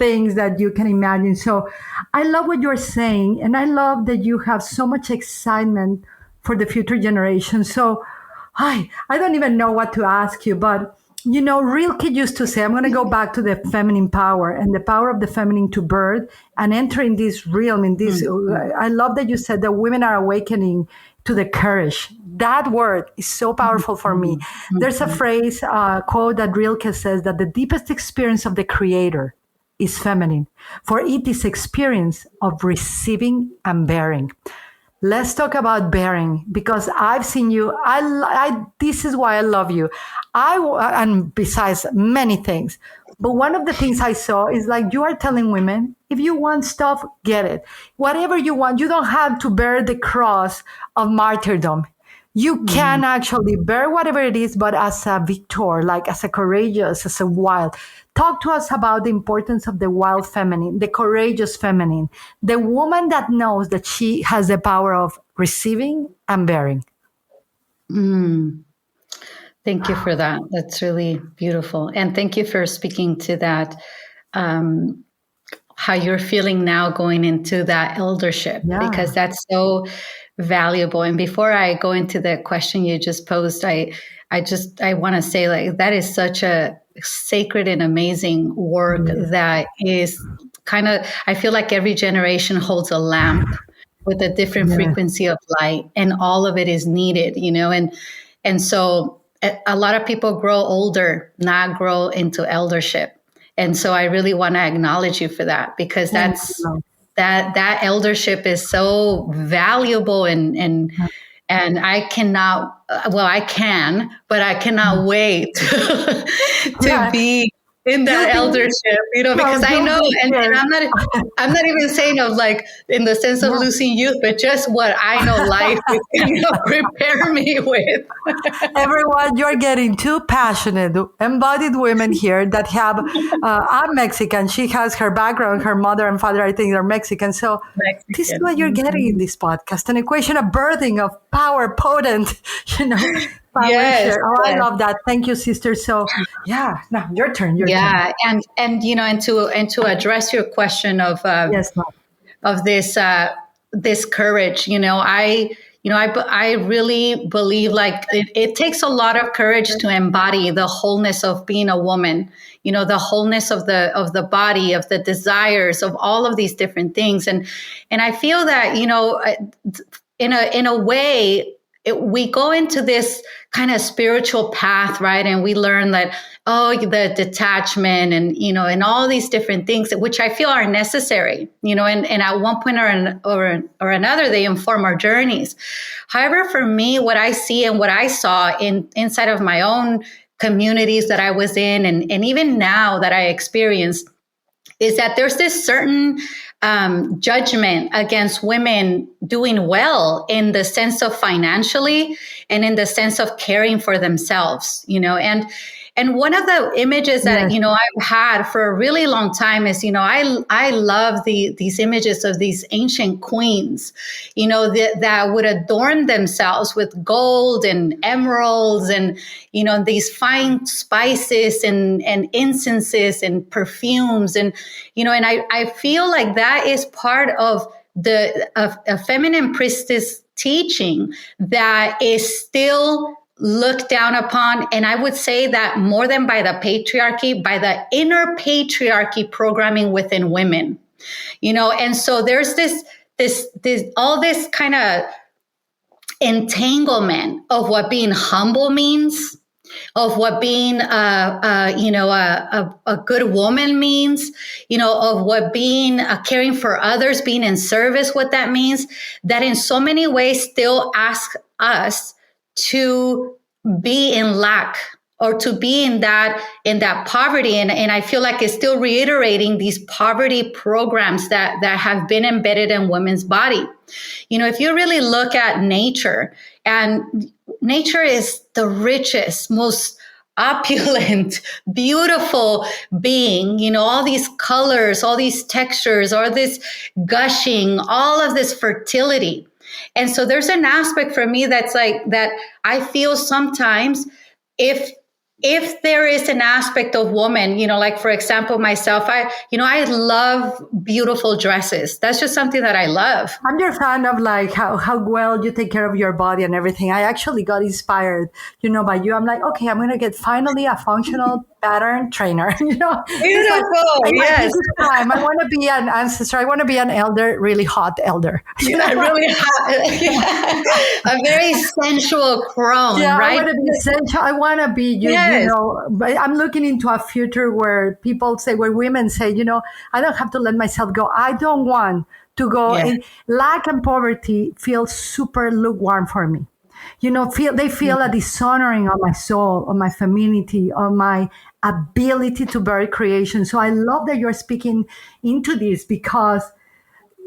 things that you can imagine. So I love what you're saying. And I love that you have so much excitement for the future generation. So I don't even know what to ask you, but Rilke used to say, I'm going to go back to the feminine power and the power of the feminine to birth and enter in this realm, in this. I love that you said that women are awakening to the courage. That word is so powerful for me. There's a phrase, quote that Rilke says that the deepest experience of the creator is feminine, for it is experience of receiving and bearing. Let's talk about bearing, because I've seen you. This is why I love you. And besides many things, but one of the things I saw is like you are telling women, if you want stuff, get it. Whatever you want, you don't have to bear the cross of martyrdom. You can actually bear whatever it is, but as a victor, like as a courageous, as a wild. Talk to us about the importance of the wild feminine, the courageous feminine, the woman that knows that she has the power of receiving and bearing. Thank you for that. That's really beautiful. And thank you for speaking to that, how you're feeling now going into that eldership, because that's so valuable. And before I go into the question you just posed, I want to say, like, that is such a sacred and amazing work that is kind of, I feel like every generation holds a lamp with a different frequency of light, and all of it is needed, and so a lot of people grow older, not grow into eldership. And so I really want to acknowledge you for that, because that eldership is so valuable, and I cannot, I can, but I cannot wait to be in that eldership, because I know, and I'm not even saying of like in the sense of losing youth, but just what I know life is going to prepare me with. Everyone, you're getting two passionate, embodied women here that have, I'm Mexican. She has her background, her mother and father, I think, are Mexican. So this is what you're getting in this podcast, an equation of birthing, of power, potent, Yes, I love that. Thank you, sister. So now your turn. Your turn. And to address your question of this courage, I really believe like it takes a lot of courage to embody the wholeness of being a woman, the wholeness of the body, of the desires, of all of these different things. And I feel that, in a way, we go into this kind of spiritual path, right? And we learn that, the detachment and all these different things, which I feel are necessary, and at one point or another, they inform our journeys. However, for me, what I see and what I saw inside of my own communities that I was in, and even now that I experience, is that there's this certain judgment against women doing well in the sense of financially and in the sense of caring for themselves, and one of the images that, I've had for a really long time is, I love these images of these ancient queens, that would adorn themselves with gold and emeralds and, these fine spices and incenses and perfumes. And, and I feel like that is part of a feminine priestess teaching that is still looked down upon. And I would say that more than by the patriarchy, by the inner patriarchy programming within women, and so there's this all this kind of entanglement of what being humble means, of what being a good woman means, of what being caring for others, being in service, what that means, that in so many ways still ask us to be in lack or to be in that poverty. And I feel like it's still reiterating these poverty programs that have been embedded in women's body. If you really look at nature, and nature is the richest, most opulent, beautiful being, all these colors, all these textures, all this gushing, all of this fertility. And so there's an aspect for me that's like that I feel sometimes if if there is an aspect of woman, like for example, myself, I love beautiful dresses. That's just something that I love. I'm your fan of like how well you take care of your body and everything. I actually got inspired, by you. I'm like, okay, I'm gonna get finally a functional pattern trainer. It's like Beautiful. this Yes. is time. I want to be an ancestor. I want to be an elder, really hot elder. Yeah, really hot. A very sensual crone, Yeah, I right? want to be essential. I want to be Yes. but I'm looking into a future where where women say, I don't have to let myself go. I don't want to go. Yeah. And lack and poverty feel super lukewarm for me. They feel a dishonoring of my soul, of my femininity, of my ability to bear creation. So I love that you're speaking into this because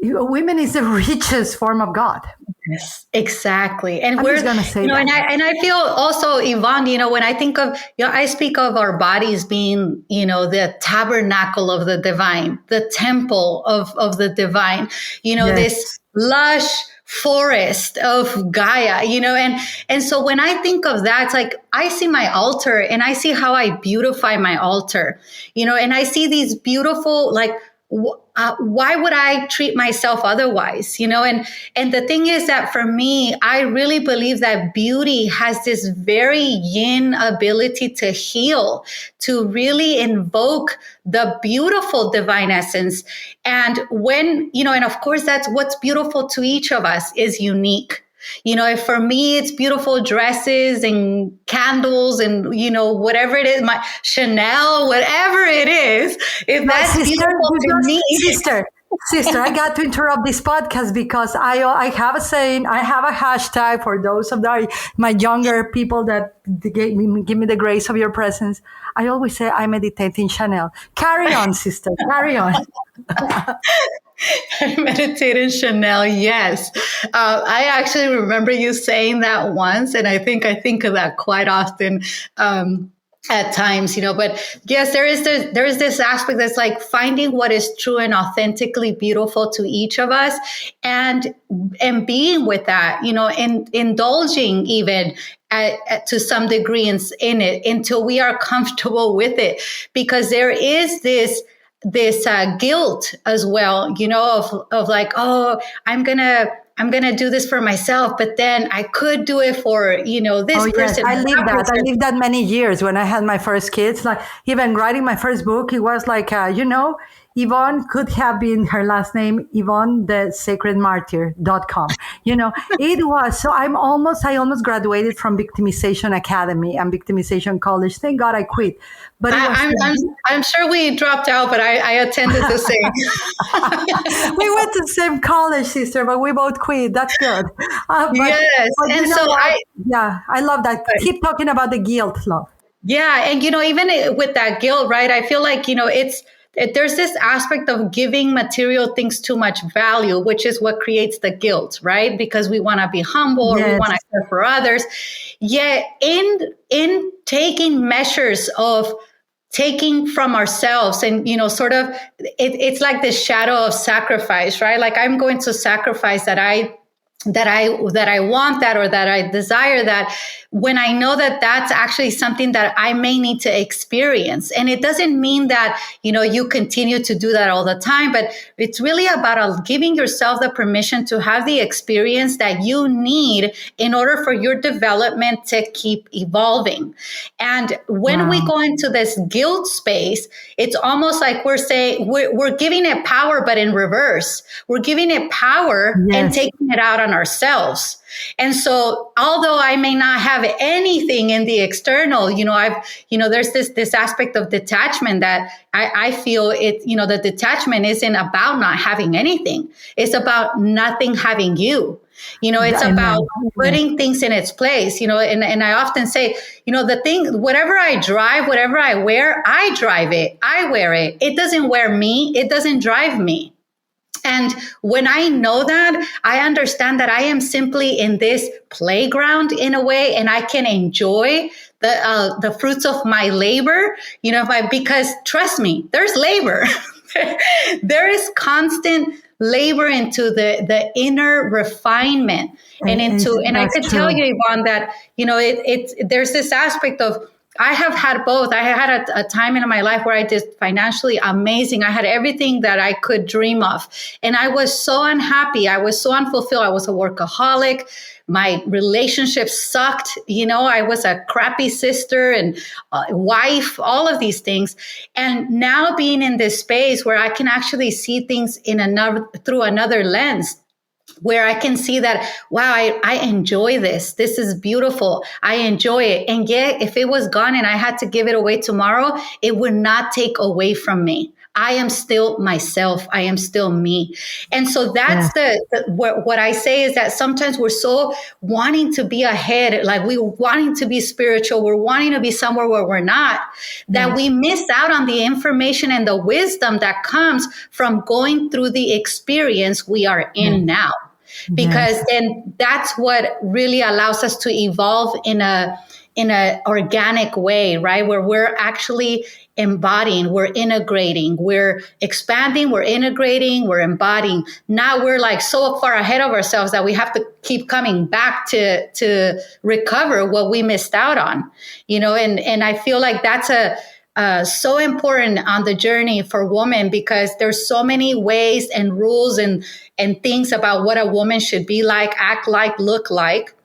women is the richest form of God. Yes, exactly. And I'm we're, just gonna say and that. I feel also, Yvonne, when I think of, I speak of our bodies being, the tabernacle of the divine, the temple of the divine, this Yes. lush forest of Gaia, and so when I think of that, it's like I see my altar and I see how I beautify my altar, and I see these beautiful, like, why would I treat myself otherwise? And the thing is that for me, I really believe that beauty has this very yin ability to heal, to really invoke the beautiful divine essence. And and of course, that's what's beautiful to each of us is unique. If for me it's beautiful dresses and candles and whatever it is, my Chanel, whatever it is, if My that's sister, beautiful to me. sister, I got to interrupt this podcast because I have a saying, I have a hashtag for those of my younger people that give me the grace of your presence. I always say I meditate in Chanel. Carry on, sister, carry on. I meditate in Chanel. Yes. I actually remember you saying that once, and I think of that quite often. At times, but yes, there is this aspect that's like finding what is true and authentically beautiful to each of us, and being with that, and indulging even to some degree in it until we are comfortable with it, because there is this guilt as well, of like, oh, I'm gonna do this for myself, but then I could do it for this Oh yes, person. I lived That that. I person. lived that many years when I had my first kids. Like even writing my first book, it was like Yvonne could have been her last name, Yvonne the Sacred Martyr.com. It was so. I almost graduated from Victimization Academy and Victimization College. Thank God I quit, but it was. I'm sure we dropped out, but I attended the same. We went to the same college, sister, but we both quit. That's good. Yes, But and so yeah, I love that. Keep talking about the guilt, love. yeah, and even with that guilt, right? I feel like there's this aspect of giving material things too much value, which is what creates the guilt, right? Because we want to be humble or we Yes. want to care for others. Yet in taking measures of taking from ourselves and sort of it's like this shadow of sacrifice, right? Like I'm going to sacrifice that I want that, or that I desire that, when I know that that's actually something that I may need to experience. And it doesn't mean that, you continue to do that all the time, but it's really about giving yourself the permission to have the experience that you need in order for your development to keep evolving. And when we go into this guilt space, it's almost like we're saying we're giving it power, but in reverse. We're giving it power and taking it out on ourselves. And so, although I may not have anything in the external, there's this aspect of detachment that I feel the detachment isn't about not having anything. It's about nothing having you. It's about putting things in its place, and I often say, the thing, whatever I drive, whatever I wear, I drive it, I wear it. It doesn't wear me. It doesn't drive me. And when I know that, I understand that I am simply in this playground in a way, and I can enjoy the fruits of my labor, because trust me, there's labor. There is constant labor into the inner refinement and I can tell you, Yvonne, that, there's this aspect of I have had both. I had a time in my life where I did financially amazing. I had everything that I could dream of. And I was so unhappy. I was so unfulfilled. I was a workaholic. My relationship sucked. I was a crappy sister and wife, all of these things. And now being in this space where I can actually see things through another lens, where I can see that, wow, I enjoy this. This is beautiful. I enjoy it. And yet, if it was gone and I had to give it away tomorrow, it would not take away from me. I am still myself. I am still me. And so that's what I say is that sometimes we're so wanting to be ahead, like we're wanting to be spiritual. We're wanting to be somewhere where we're not, that we miss out on the information and the wisdom that comes from going through the experience we are in now. Because then that's what really allows us to evolve in a organic way, right? Where we're actually embodying, we're integrating, we're expanding, we're integrating, we're embodying. Now we're like so far ahead of ourselves that we have to keep coming back to recover what we missed out on, and I feel like that's so important on the journey for women, because there's so many ways and rules and things about what a woman should be like, act like, look like.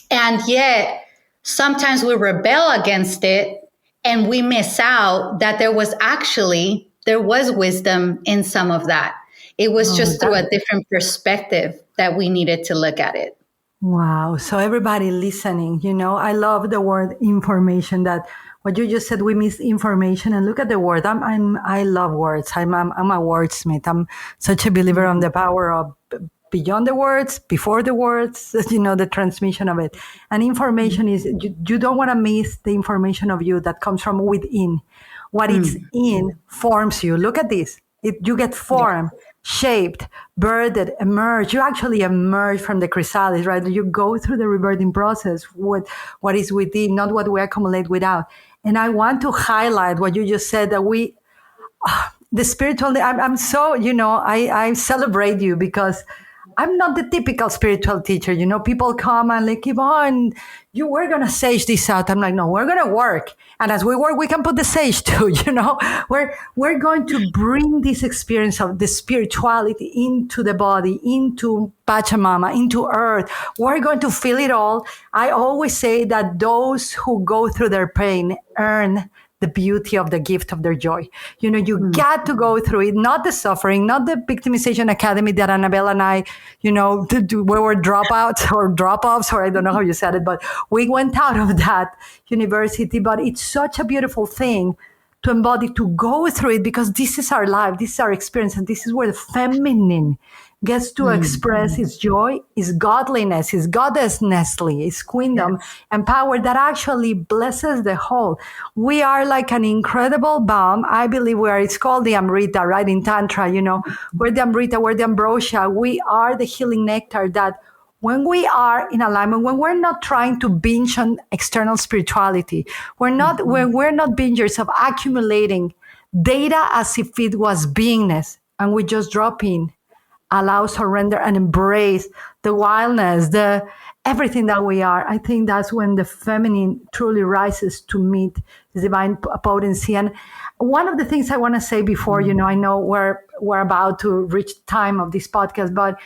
And yet sometimes we rebel against it and we miss out that there was wisdom in some of that. It was just through a different perspective that we needed to look at it. Wow. So everybody listening, I love the word information, that what you just said, we miss information, and look at the word. I love words. I'm a wordsmith. I'm such a believer on the power of beyond the words, before the words, the transmission of it. And information is, you don't want to miss the information of you that comes from within. What it's in forms you. Look at this. You get formed, shaped, birthed, emerged. You actually emerge from the chrysalis, right? You go through the rebirthing process with what is within, not what we accumulate without. And I want to highlight what you just said, that the spiritual, I'm so, I celebrate you, because I'm not the typical spiritual teacher. People come and like, Yvonne, we're going to sage this out. I'm like, no, we're going to work. And as we work, we can put the sage too, We're going to bring this experience of the spirituality into the body, into Pachamama, into earth. We're going to feel it all. I always say that those who go through their pain earn the beauty of the gift of their joy. You got to go through it, not the suffering, not the victimization academy that Anabel and I, we were dropouts or drop-offs, or I don't know how you said it, but we went out of that university. But it's such a beautiful thing to embody, to go through it, because this is our life, this is our experience, and this is where the feminine gets to express its joy, its godliness, its goddessness, its queendom, and power that actually blesses the whole. We are like an incredible balm. I believe it's called the Amrita, right? In Tantra, we're the Amrita, we're the ambrosia. We are the healing nectar that when we are in alignment, when we're not trying to binge on external spirituality, when we're not bingers of accumulating data as if it was beingness, and we just drop in, allow, surrender, and embrace the wildness, the everything that we are. I think that's when the feminine truly rises to meet the divine potency. And one of the things I want to say before, I know we're about to reach the time of this podcast, but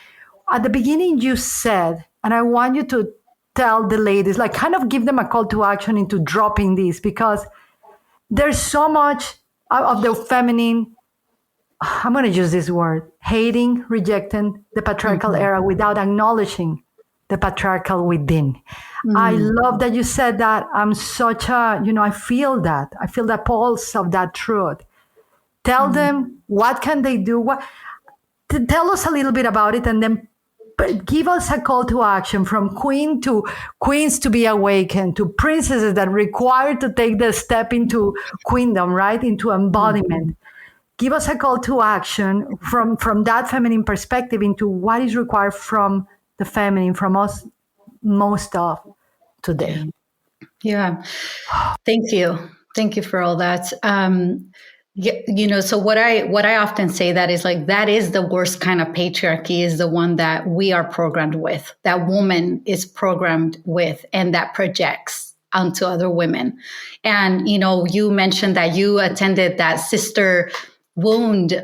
at the beginning you said, and I want you to tell the ladies, like kind of give them a call to action into dropping this, because there's so much of the feminine, I'm going to use this word, hating, rejecting the patriarchal era without acknowledging the patriarchal within. I love that you said that. I'm such a, I feel that. I feel the pulse of that truth. Tell them, what can they do? Tell us a little bit about it, and then give us a call to action, from queens to be awakened, to princesses that require to take the step into queendom, right? Into embodiment. Give us a call to action from that feminine perspective into what is required from the feminine, from us most of today. Yeah. Thank you. Thank you for all that. So what I often say that is like, that is the worst kind of patriarchy, is the one that we are programmed with, that woman is programmed with, and that projects. onto other women. And, you mentioned that you attended that sister wound